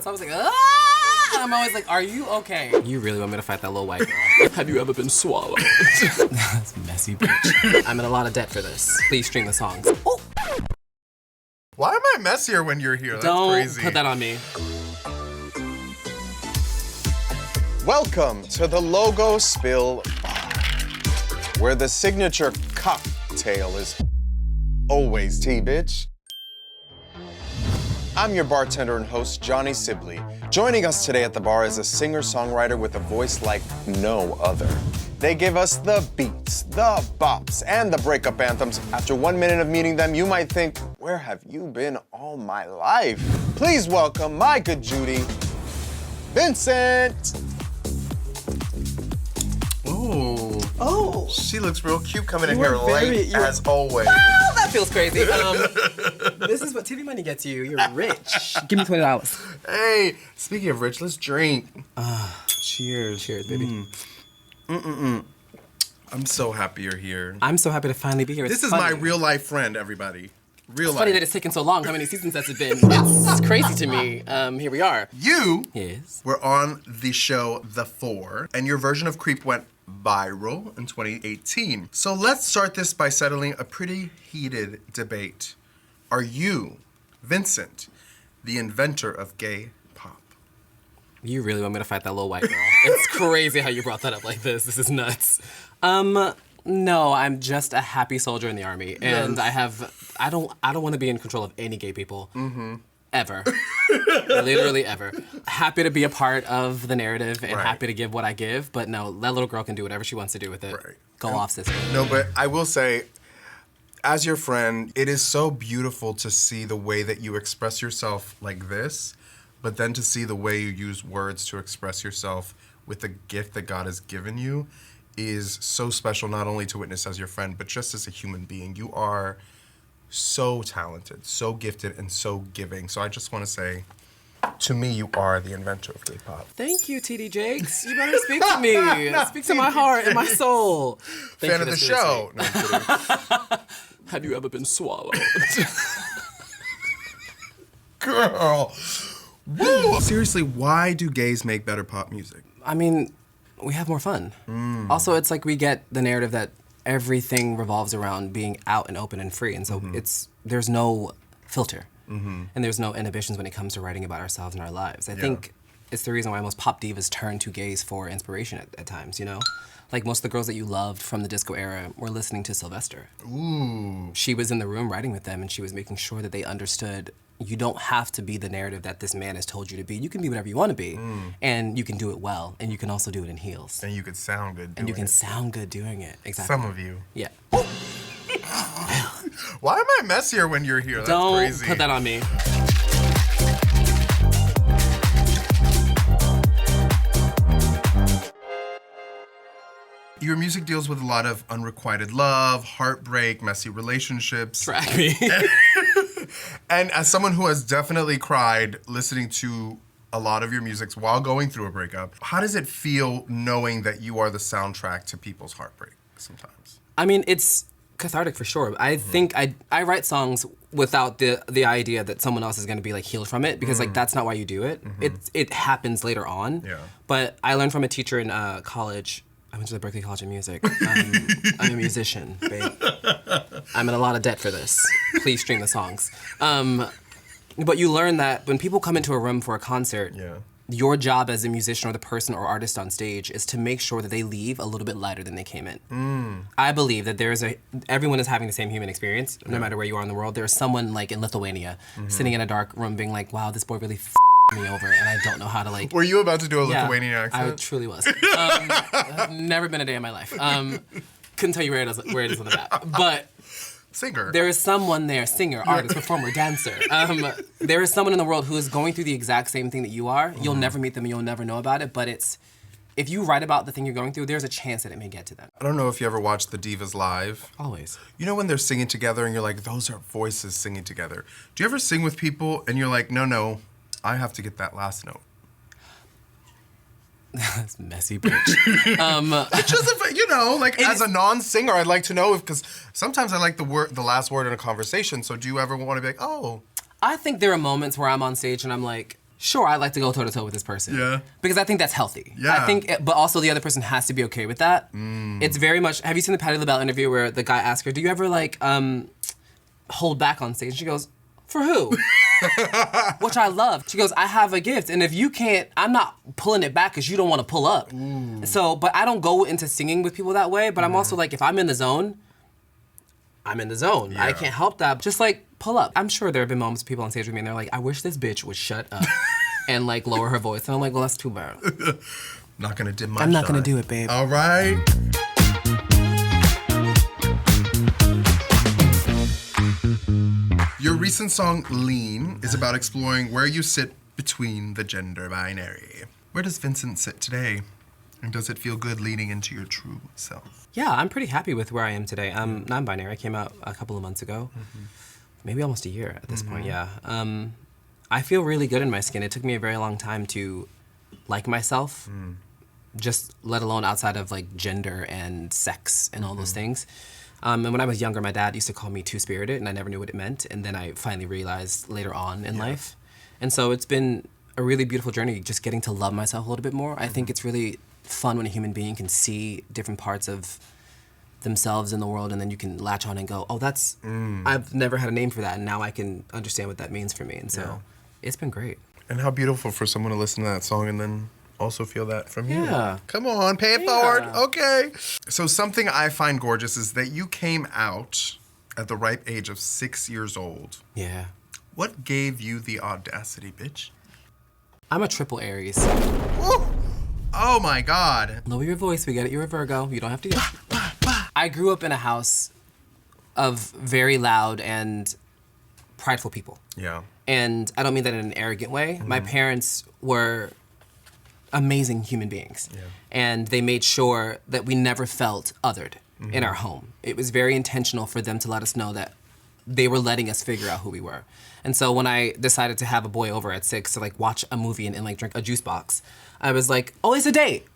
So I was like, ah! And I'm always like, are you okay? You really want me to fight that little white girl? Have you ever been swallowed? That's messy, bitch. I'm in a lot of debt for this. Please stream the songs. Oh. Why am I messier when you're here? That's Don't crazy. put that on me. Welcome to the Logo Spill Bar, where the signature cocktail is always tea, bitch. I'm your bartender and host, Johnny Sibilly. Joining us today at the bar is a singer-songwriter with a voice like no other. They give us the beats, the bops, and the breakup anthems. After 1 minute of meeting them, you might think, where have you been all my life? Please welcome my good Judy, Vincent. Ooh. Oh, she looks real cute coming in here late as always. Oh, that feels crazy. This is what TV money gets you. You're rich. Give me $20. Hey, speaking of rich, let's drink. Cheers. Cheers, baby. I'm so happy you're here. I'm so happy to finally be here. This is my real life friend, everybody. Real life. Funny that it's taken so long. How many seasons has it been? It's crazy to me. Here we are. You Yes. were on the show The Four, and your version of Creep went viral in 2018. So let's start this by settling a pretty heated debate. Are you, Vincent, the inventor of gay pop? You really want me to fight that little white girl? It's crazy how you brought that up like this. This is nuts. No, I'm just a happy soldier in the army, and I don't want to be in control of any gay people. Ever. Literally ever. Happy to be a part of the narrative and happy to give what I give, but no, that little girl can do whatever she wants to do with it. Right. Go off, sister. No, but I will say, as your friend, it is so beautiful to see the way that you express yourself like this, but then to see the way you use words to express yourself with the gift that God has given you is so special, not only to witness as your friend, but just as a human being. You are so talented, so gifted, and so giving. So I just want to say, to me, you are the inventor of gay pop. Thank you, TD Jakes. You better speak to me. Speak to my heart and my soul. Fan of the show. No, I'm kidding. Have you ever been swallowed? Girl. Woo. Seriously, why do gays make better pop music? I mean, we have more fun. Also, it's like we get the narrative that everything revolves around being out and open and free, and so there's no filter, and there's no inhibitions when it comes to writing about ourselves and our lives. I think it's the reason why most pop divas turn to gays for inspiration at times, you know? Like most of the girls that you loved from the disco era were listening to Sylvester. Ooh. She was in the room writing with them, and she was making sure that they understood you don't have to be the narrative that this man has told you to be. You can be whatever you want to be, and you can do it well, and you can also do it in heels. And you could sound good doing it. And you can sound good doing it, exactly. Some of you. Yeah. Why am I messier when you're here? That's Don't crazy. put that on me. Your music deals with a lot of unrequited love, heartbreak, messy relationships. Track me. And as someone who has definitely cried listening to a lot of your music while going through a breakup, how does it feel knowing that you are the soundtrack to people's heartbreak sometimes? I mean, it's cathartic for sure. I think I write songs without the idea that someone else is going to be like healed from it, because like that's not why you do it. It happens later on. Yeah. But I learned from a teacher in college. I went to the Berklee College of Music. I'm a musician, babe. I'm in a lot of debt for this. Please stream the songs. But you learn that when people come into a room for a concert, your job as a musician or the person or artist on stage is to make sure that they leave a little bit lighter than they came in. I believe that everyone is having the same human experience, no matter where you are in the world. There's someone like in Lithuania sitting in a dark room being like, wow, this boy really me over, and I don't know how to like. Were you about to do a Lithuanian accent? I truly was. I've never been a day in my life. Couldn't tell you where it is on the map. But singer. There is someone there, singer, artist, performer, dancer. There is someone in the world who is going through the exact same thing that you are. You'll never meet them and you'll never know about it, but if you write about the thing you're going through, there's a chance that it may get to them. I don't know if you ever watched the Divas live. Always. You know when they're singing together and you're like, those are voices singing together. Do you ever sing with people and you're like, no, I have to get that last note? That's messy, bitch. It's just, you know, like as a non-singer, I'd like to know because sometimes I like the last word in a conversation. So do you ever want to be like, oh? I think there are moments where I'm on stage and I'm like, sure, I'd like to go toe to toe with this person. Yeah. Because I think that's healthy. Yeah. I think, but also the other person has to be okay with that. It's very much. Have you seen the Patti LaBelle interview where the guy asked her, "Do you ever like hold back on stage?" And she goes, "For who?" Which I love. She goes, "I have a gift, and if you can't, I'm not pulling it back because you don't want to pull up." So, but I don't go into singing with people that way. But I'm also like, if I'm in the zone, I'm in the zone. Yeah. I can't help that. Just like pull up. I'm sure there have been moments of people on stage with me and they're like, I wish this bitch would shut up and like lower her voice. And I'm like, well, that's too bad. Not gonna dim my I'm not gonna shine. do it, babe. All right. Your recent song, Lean, is about exploring where you sit between the gender binary. Where does Vincent sit today? And does it feel good leading into your true self? Yeah, I'm pretty happy with where I am today. I'm non-binary. I came out a couple of months ago. Maybe almost a year at this point, yeah. I feel really good in my skin. It took me a very long time to like myself, just let alone outside of like gender and sex and all those things. And when I was younger, my dad used to call me two-spirited, and I never knew what it meant. And then I finally realized later on in life. And so it's been a really beautiful journey, just getting to love myself a little bit more. I think it's really fun when a human being can see different parts of themselves in the world, and then you can latch on and go, oh, that's, I've never had a name for that, and now I can understand what that means for me. And so it's been great. And how beautiful for someone to listen to that song and then also feel that from you. Yeah. Come on, pay it forward. Okay. So something I find gorgeous is that you came out at the ripe age of 6 years old. Yeah. What gave you the audacity, bitch? I'm a triple Aries. Woo! Oh my God. Lower your voice, we get it, you're a Virgo. You don't have to yell. I grew up in a house of very loud and prideful people. Yeah. And I don't mean that in an arrogant way. My parents were amazing human beings. Yeah. And they made sure that we never felt othered in our home. It was very intentional for them to let us know that they were letting us figure out who we were. And so when I decided to have a boy over at 6 to like watch a movie and like drink a juice box, I was like, oh, it's a date.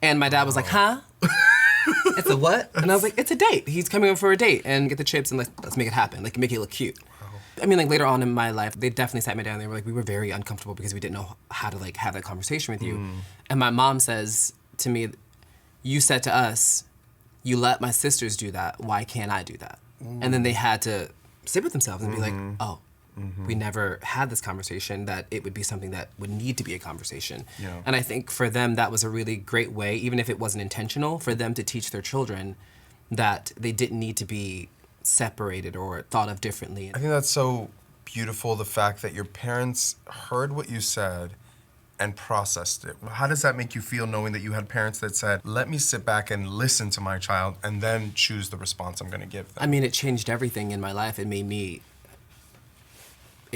And my dad was like, huh? It's a what? And I was like, it's a date. He's coming over for a date and get the chips and like, let's make it happen. Like make it look cute. I mean, like later on in my life, they definitely sat me down. They were like, we were very uncomfortable because we didn't know how to like have that conversation with you. And my mom says to me, you said to us, you let my sisters do that. Why can't I do that? And then they had to sit with themselves and be like, oh, we never had this conversation, that it would be something that would need to be a conversation. Yeah. And I think for them, that was a really great way, even if it wasn't intentional, for them to teach their children that they didn't need to be separated or thought of differently. I think that's so beautiful, the fact that your parents heard what you said and processed it. How does that make you feel, knowing that you had parents that said, let me sit back and listen to my child and then choose the response I'm going to give them? I mean, it changed everything in my life. It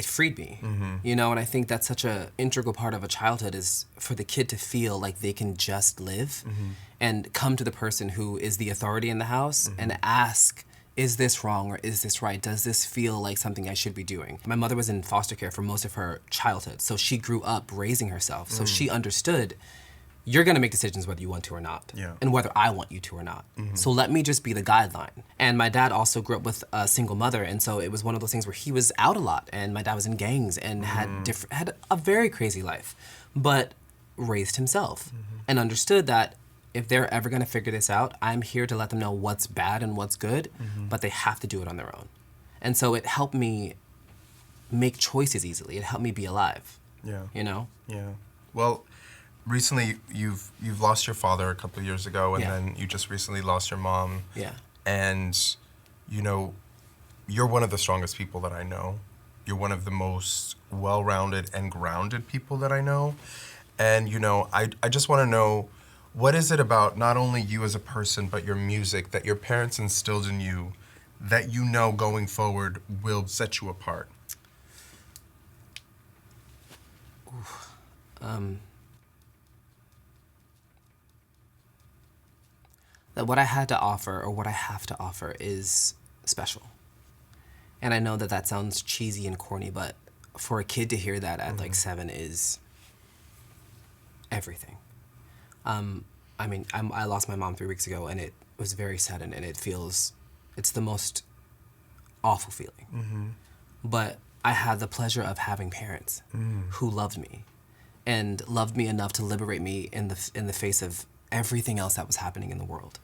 freed me, you know, and I think that's such an integral part of a childhood, is for the kid to feel like they can just live and come to the person who is the authority in the house and ask, is this wrong or is this right? Does this feel like something I should be doing? My mother was in foster care for most of her childhood, so she grew up raising herself. So she understood, you're gonna make decisions whether you want to or not, and whether I want you to or not. So let me just be the guideline. And my dad also grew up with a single mother, and so it was one of those things where he was out a lot, and my dad was in gangs and had a very crazy life, but raised himself and understood that if they're ever gonna figure this out, I'm here to let them know what's bad and what's good, but they have to do it on their own. And so it helped me make choices easily. It helped me be alive. Yeah. You know? Yeah. Well, recently you've lost your father a couple of years ago, and then you just recently lost your mom. Yeah. And, you know, you're one of the strongest people that I know. You're one of the most well-rounded and grounded people that I know. And, you know, I just want to know, what is it about not only you as a person, but your music that your parents instilled in you that you know going forward will set you apart? That what I had to offer, or what I have to offer, is special. And I know that that sounds cheesy and corny, but for a kid to hear that at like 7 is everything. I mean, I lost my mom 3 weeks ago, and it was very sudden, and it's the most awful feeling. But I had the pleasure of having parents who loved me and loved me enough to liberate me in the face of everything else that was happening in the world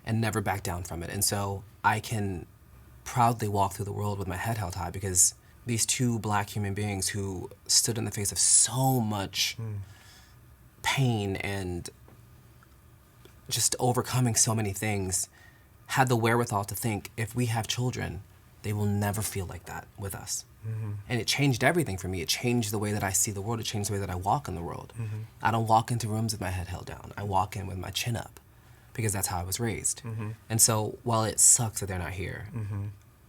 and never back down from it. And so I can proudly walk through the world with my head held high because these two Black human beings who stood in the face of so much pain and just overcoming so many things had the wherewithal to think, if we have children, they will never feel like that with us. And it changed everything for me. It changed the way that I see the world. It changed the way that I walk in the world. I don't walk into rooms with my head held down. I walk in with my chin up because that's how I was raised. And so while it sucks that they're not here,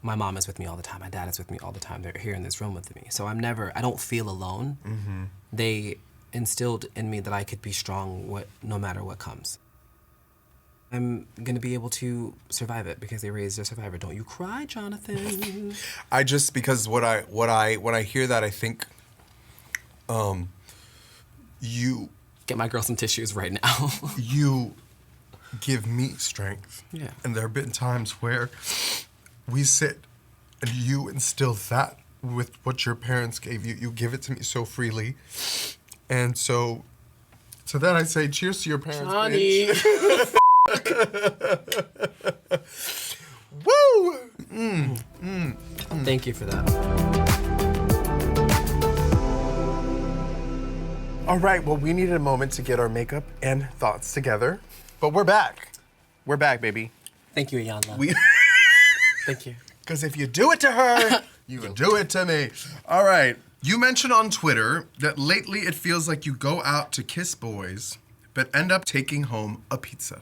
my mom is with me all the time. My dad is with me all the time. They're here in this room with me. So I don't feel alone. They instilled in me that I could be strong no matter what comes. I'm gonna be able to survive it because they raised a survivor. Don't you cry, Jonathan. Because when I hear that, I think, you get my girl some tissues right now. You give me strength. Yeah. And there have been times where we sit and you instill that with what your parents gave you. You give it to me so freely. And so to that I say, cheers to your parents, Johnny. bitch. Woo! Thank you for that. All right, well, we needed a moment to get our makeup and thoughts together, but we're back. We're back, baby. Thank you, Iyanla. Thank you. Because if you do it to her, you can do it to me. All right. You mentioned on Twitter that lately it feels like you go out to kiss boys, but end up taking home a pizza.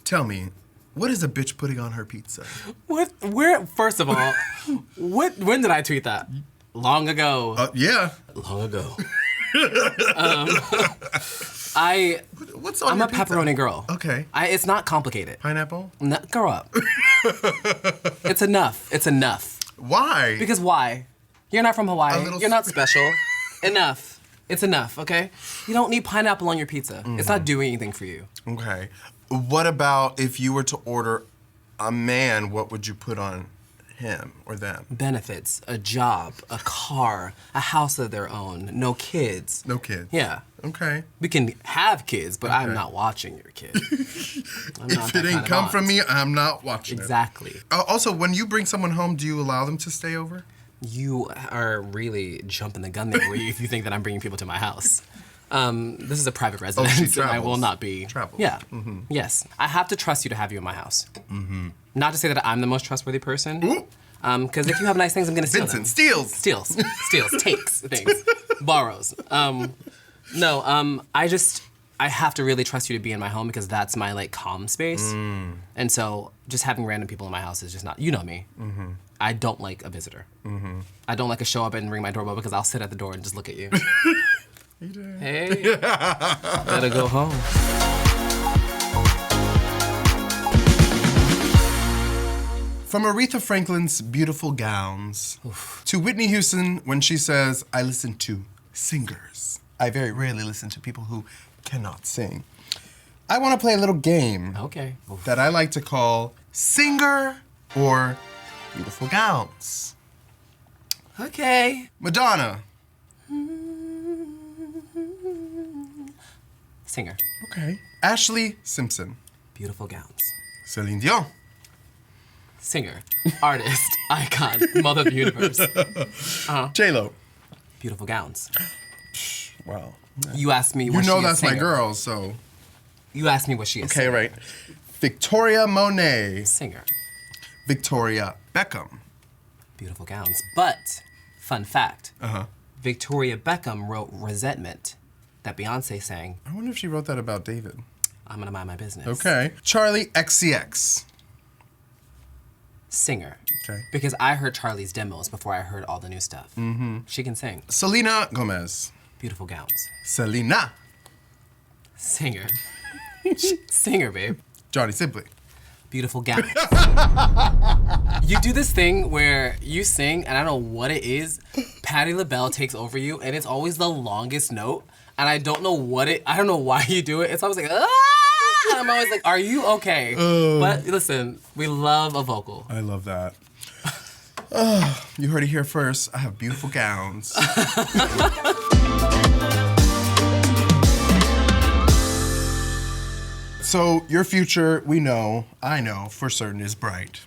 Tell me, what is a bitch putting on her pizza? First of all, when did I tweet that? Long ago. Yeah. Long ago. What's on I'm your a pizza? pepperoni girl. Okay. It's not complicated. Pineapple? No, grow up. It's enough. It's enough. Why? Because why? You're not from Hawaii. little You're not special. Enough. It's enough, okay? You don't need pineapple on your pizza. It's not doing anything for you. Okay. What about if you were to order a man, what would you put on him or them? Benefits, a job, a car, a house of their own, no kids. No kids. Yeah. Okay. We can have kids, but I'm not watching your kid. If it ain't come from me, I'm not watching Exactly. it. Also, when you bring someone home, do you allow them to stay over? You are really jumping the gun there if you think that I'm bringing people to my house. This is a private residence. I will not be. Travels. Yeah. Yes. I have to trust you to have you in my house. Not to say that I'm the most trustworthy person. Because if you have nice things, I'm going to steal Vincent, them. steals, takes things, borrows. I have to really trust you to be in my home because that's my calm space. And so just having random people in my house is just not, you know me. I don't like a visitor. I don't like to show up and ring my doorbell because I'll sit at the door and just look at you. You did. Hey, better go home. From Aretha Franklin's Beautiful Gowns to Whitney Houston when she says, I listen to singers. I very rarely listen to people who cannot sing. I want to play a little game Okay. that I like to call Singer or Beautiful Gowns. Okay. Madonna. Singer. Okay. Ashley Simpson. Beautiful gowns. Celine Dion. Singer. Artist. Icon. Mother of the universe. J-Lo. Beautiful gowns. Wow. You asked me You what she know is that's my singer. girl, so. You asked me what she is. Okay, singer. right. Victoria Monet. Singer. Victoria Beckham. Beautiful gowns. But, fun fact. Uh-huh. Victoria Beckham wrote Resentment that Beyonce sang. I wonder if she wrote that about David. I'm gonna mind my business. Okay. Charlie XCX. Singer. Okay. Because I heard Charlie's demos before I heard all the new stuff. She can sing. Selena Gomez. Beautiful gowns. Selena. Singer. Singer, babe. Johnny Sibley. Beautiful gowns. You do this thing where you sing, and I don't know what it is. Patti LaBelle takes over you, and it's always the longest note. And I don't know I don't know why you do it. It's always like, ah! And I'm always like, are you okay? But listen, we love a vocal. I love that. You heard it here first. I have beautiful gowns. So your future, I know for certain is bright.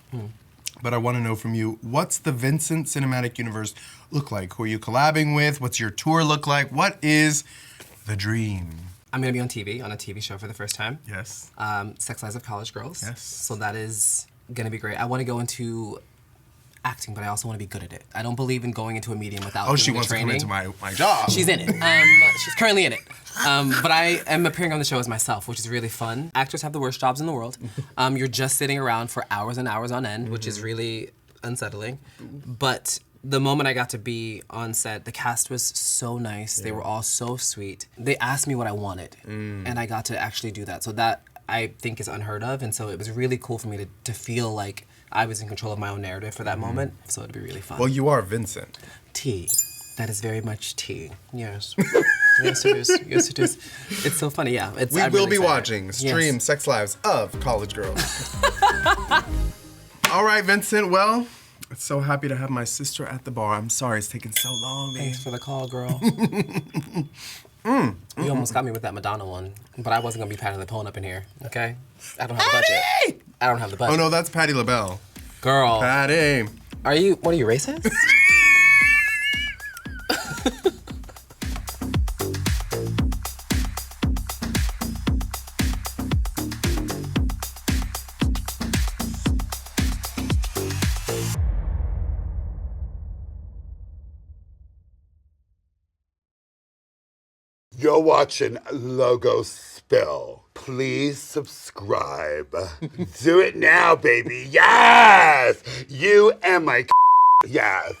But I want to know from you, what's the Vincent cinematic universe look like? Who are you collabing with? What's your tour look like? What is the dream? I'm gonna be on TV, on a TV show for the first time. Yes. Sex Lives of College Girls. Yes. So that is gonna be great. I want to go into acting, but I also want to be good at it. I don't believe in going into a medium without doing she the wants training. to come into my job. She's in it. She's currently in it. But I am appearing on the show as myself, which is really fun. Actors have the worst jobs in the world. You're just sitting around for hours and hours on end, which is really unsettling. But the moment I got to be on set, the cast was so nice. They were all so sweet. They asked me what I wanted, and I got to actually do that. So that, I think, is unheard of. And so it was really cool for me to feel like I was in control of my own narrative for that moment. So it'd be really fun. Well, you are Vincent. Tea. That is very much tea. Yes. Yes, it is. Yes, it is. It's so funny, yeah. We will be watching Stream Sex Lives of College Girls. All right, Vincent. Well, I'm so happy to have my sister at the bar. I'm sorry it's taking so long, babe. Thanks for the call, girl. You almost got me with that Madonna one, but I wasn't gonna be Patti LuPone up in here, okay? I don't have the budget. I don't have the budget. Oh no, that's Patti LaBelle. Girl. Patti. What are you racist? You're watching Logo Spill. Please subscribe. Do it now, baby. Yes! You and my yes.